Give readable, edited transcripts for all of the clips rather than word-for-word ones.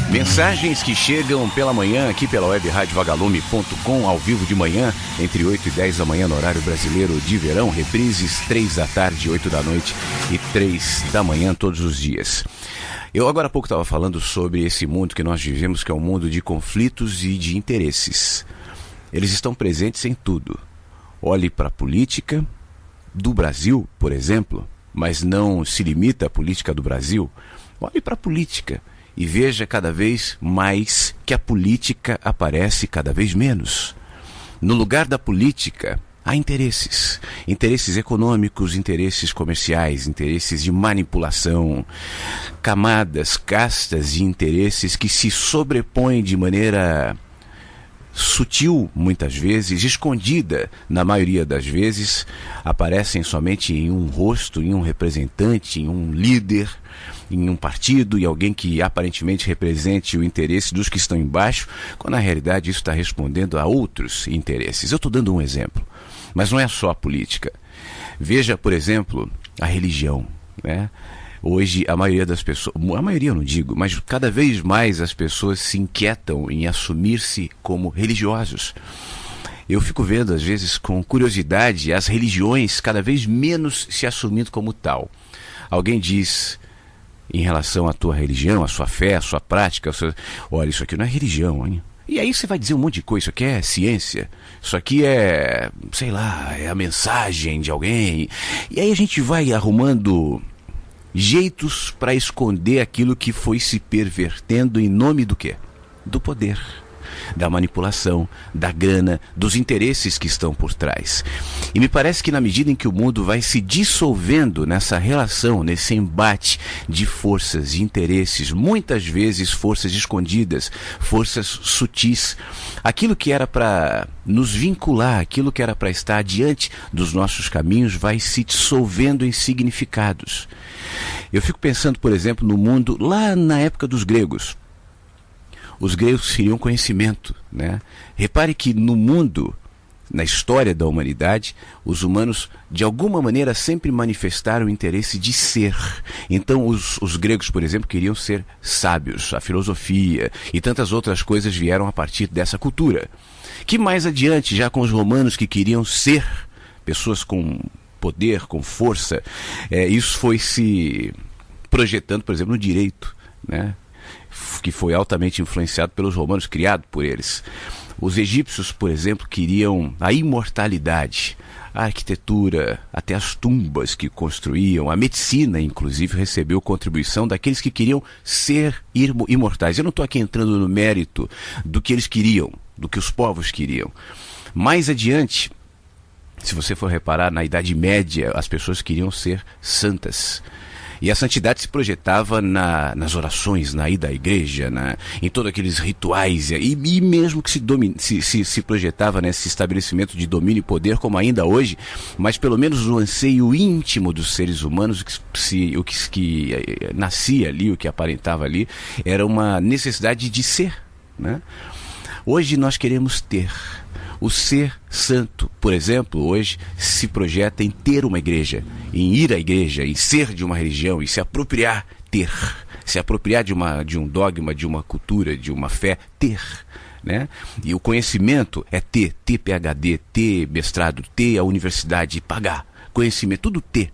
Mensagens que chegam pela manhã aqui pela web rádio vagalume.com, ao vivo de manhã, entre 8 e 10 da manhã no horário brasileiro de verão, reprises 3 da tarde, 8 da noite e 3 da manhã todos os dias. Eu agora há pouco estava falando sobre esse mundo que nós vivemos, que é um mundo de conflitos e de interesses. Eles estão presentes em tudo. Olhe para a política do Brasil, por exemplo, mas não se limita à política do Brasil. Olhe para a política e veja cada vez mais que a política aparece cada vez menos. No lugar da política, há interesses. Interesses econômicos, interesses comerciais, interesses de manipulação, camadas, castas de interesses que se sobrepõem de maneira sutil, muitas vezes, escondida, na maioria das vezes, aparecem somente em um rosto, em um representante, em um líder, em um partido, e alguém que aparentemente represente o interesse dos que estão embaixo, quando na realidade isso está respondendo a outros interesses. Eu estou dando um exemplo, mas não é só a política. Veja, por exemplo, a religião, né? Hoje a maioria das pessoas, a maioria eu não digo, mas cada vez mais as pessoas se inquietam em assumir-se como religiosos. Eu fico vendo às vezes com curiosidade as religiões cada vez menos se assumindo como tal. Alguém diz em relação à tua religião, à sua fé, à sua prática, olha, isso aqui não é religião, hein? E aí você vai dizer um monte de coisa, isso aqui é ciência, isso aqui é, sei lá, é a mensagem de alguém. E aí a gente vai arrumando jeitos para esconder aquilo que foi se pervertendo em nome do quê? Do poder, da manipulação, da grana, dos interesses que estão por trás. E me parece que na medida em que o mundo vai se dissolvendo nessa relação, nesse embate de forças e interesses, muitas vezes forças escondidas, forças sutis, aquilo que era para nos vincular, aquilo que era para estar diante dos nossos caminhos, vai se dissolvendo em significados. Eu fico pensando, por exemplo, no mundo lá na época dos gregos. Os gregos queriam conhecimento, né? Repare que no mundo, na história da humanidade, os humanos de alguma maneira sempre manifestaram o interesse de ser. Então os gregos, por exemplo, queriam ser sábios, a filosofia e tantas outras coisas vieram a partir dessa cultura. Que mais adiante, já com os romanos que queriam ser pessoas com poder, com força, isso foi se projetando, por exemplo, no direito, né? Que foi altamente influenciado pelos romanos, criado por eles. Os egípcios, por exemplo, queriam a imortalidade, a arquitetura, até as tumbas que construíam, a medicina, inclusive, recebeu contribuição daqueles que queriam ser imortais. Eu não estou aqui entrando no mérito do que eles queriam, do que os povos queriam. Mais adiante, se você for reparar, na Idade Média, as pessoas queriam ser santas. E a santidade se projetava nas orações, na ida à igreja, em todos aqueles rituais, e mesmo que se projetava nesse estabelecimento de domínio e poder, como ainda hoje, mas pelo menos no anseio íntimo dos seres humanos, o que nascia ali, o que aparentava ali, era uma necessidade de ser, né? Hoje nós queremos ter. O ser santo, por exemplo, hoje se projeta em ter uma igreja, em ir à igreja, em ser de uma religião, em se apropriar, se apropriar de um dogma, de uma cultura, de uma fé, ter, né? E o conhecimento é ter PhD, ter mestrado, ter a universidade, pagar, conhecimento, tudo ter.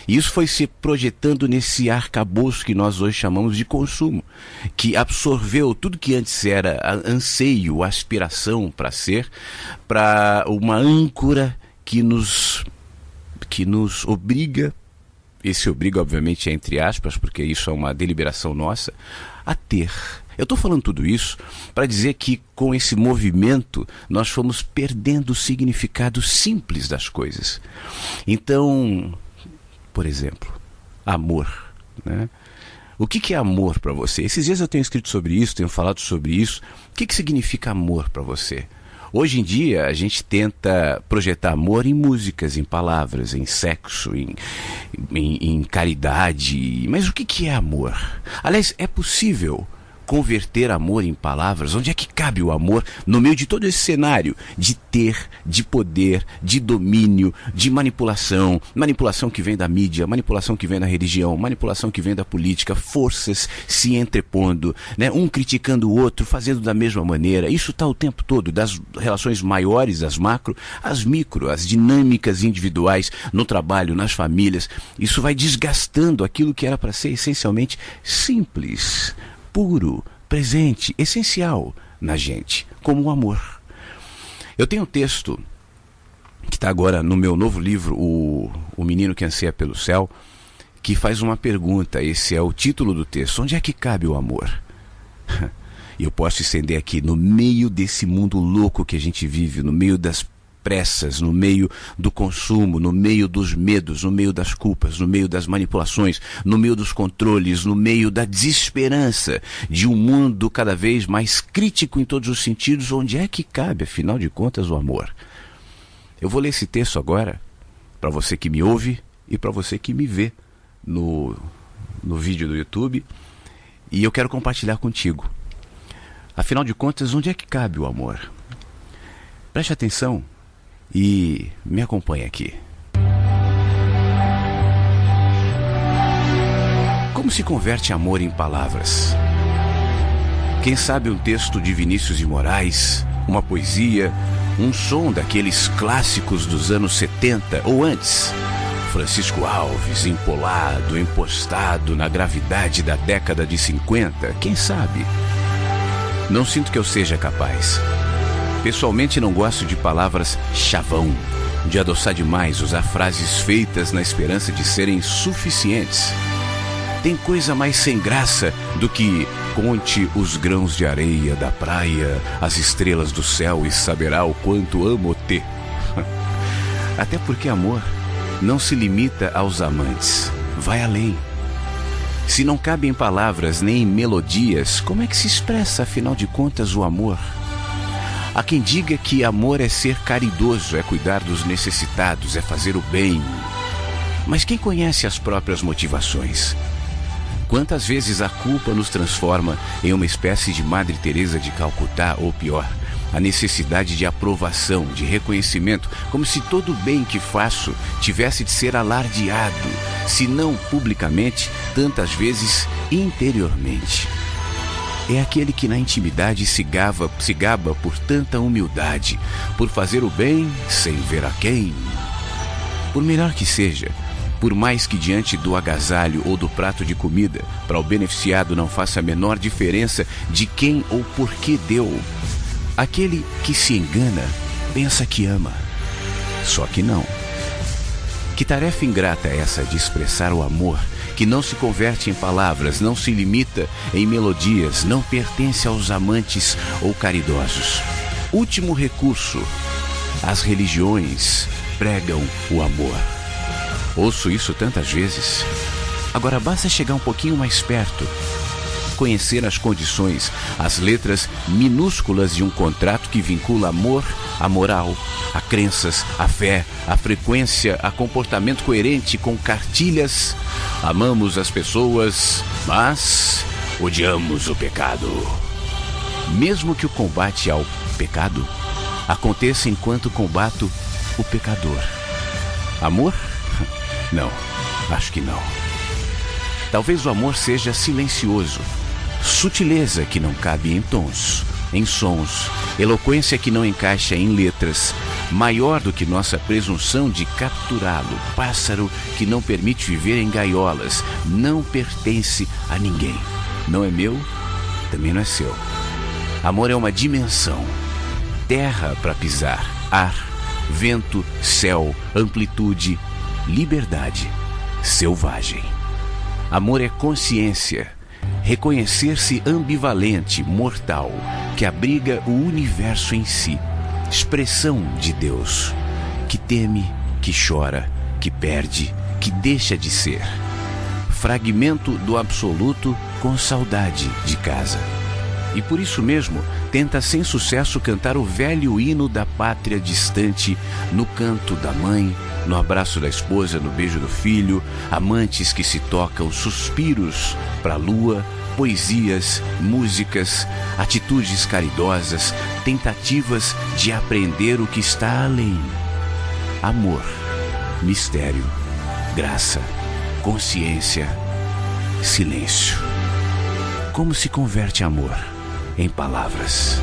E isso foi se projetando nesse arcabouço que nós hoje chamamos de consumo, que absorveu tudo que antes era anseio, aspiração para ser, para uma âncora que nos obriga, esse obriga obviamente é entre aspas, porque isso é uma deliberação nossa, a ter. Eu estou falando tudo isso para dizer que com esse movimento nós fomos perdendo o significado simples das coisas. Então, por exemplo, amor, né? O que é amor para você? Esses dias eu tenho escrito sobre isso, tenho falado sobre isso. O que significa amor para você? Hoje em dia a gente tenta projetar amor em músicas, em palavras, em sexo, em caridade. Mas o que é amor? Aliás, é possível converter amor em palavras? Onde é que cabe o amor no meio de todo esse cenário de ter, de poder, de domínio, de manipulação, manipulação que vem da mídia, manipulação que vem da religião, manipulação que vem da política, forças se entrepondo, né? Um criticando o outro, fazendo da mesma maneira. Isso está o tempo todo, das relações maiores, as macro, as micro, as dinâmicas individuais, no trabalho, nas famílias. Isso vai desgastando aquilo que era para ser essencialmente simples, puro, presente, essencial na gente, como o amor. Eu tenho um texto que está agora no meu novo livro, o Menino que Anseia pelo Céu, que faz uma pergunta. Esse é o título do texto: onde é que cabe o amor? E eu posso estender aqui, no meio desse mundo louco que a gente vive, no meio das pressas, no meio do consumo, no meio dos medos, no meio das culpas, no meio das manipulações, no meio dos controles, no meio da desesperança de um mundo cada vez mais crítico em todos os sentidos. Onde é que cabe, afinal de contas, o amor? Eu vou ler esse texto agora, para você que me ouve e para você que me vê no vídeo do YouTube, e eu quero compartilhar contigo. Afinal de contas, onde é que cabe o amor? Preste atenção e me acompanhe aqui. Como se converte amor em palavras? Quem sabe um texto de Vinícius de Moraes, uma poesia, um som daqueles clássicos dos anos 70 ou antes. Francisco Alves, empolado, empostado na gravidade da década de 50, quem sabe? Não sinto que eu seja capaz. Pessoalmente não gosto de palavras chavão, de adoçar demais, usar frases feitas na esperança de serem suficientes. Tem coisa mais sem graça do que conte os grãos de areia da praia, as estrelas do céu e saberá o quanto amo-te. Até porque amor não se limita aos amantes, vai além. Se não cabe em palavras nem em melodias, como é que se expressa, afinal de contas, o amor? Há quem diga que amor é ser caridoso, é cuidar dos necessitados, é fazer o bem. Mas quem conhece as próprias motivações? Quantas vezes a culpa nos transforma em uma espécie de Madre Teresa de Calcutá, ou pior, a necessidade de aprovação, de reconhecimento, como se todo o bem que faço tivesse de ser alardeado, se não publicamente, tantas vezes interiormente. É aquele que na intimidade se gaba por tanta humildade, por fazer o bem sem ver a quem. Por melhor que seja, por mais que diante do agasalho ou do prato de comida, para o beneficiado não faça a menor diferença de quem ou por que deu, aquele que se engana pensa que ama, só que não. Que tarefa ingrata é essa de expressar o amor, que não se converte em palavras, não se limita em melodias, não pertence aos amantes ou caridosos. Último recurso, as religiões pregam o amor. Ouço isso tantas vezes. Agora basta chegar um pouquinho mais perto, conhecer as condições, as letras minúsculas de um contrato que vincula amor à moral, a crenças, a fé, a frequência, a comportamento coerente com cartilhas. Amamos as pessoas, mas odiamos o pecado. Mesmo que o combate ao pecado aconteça enquanto combato o pecador. Amor? Não, acho que não. Talvez o amor seja silencioso, sutileza que não cabe em tons, em sons, eloquência que não encaixa em letras, maior do que nossa presunção de capturá-lo, pássaro que não permite viver em gaiolas, não pertence a ninguém. Não é meu, também não é seu. Amor é uma dimensão, terra para pisar, ar, vento, céu, amplitude, liberdade, selvagem. Amor é consciência, reconhecer-se ambivalente, mortal, que abriga o universo em si, expressão de Deus, que teme, que chora, que perde, que deixa de ser. Fragmento do absoluto com saudade de casa. E por isso mesmo, tenta sem sucesso cantar o velho hino da pátria distante, no canto da mãe, no abraço da esposa, no beijo do filho, amantes que se tocam, suspiros para a lua, poesias, músicas, atitudes caridosas, tentativas de aprender o que está além. Amor, mistério, graça, consciência, silêncio. Como se converte amor em palavras?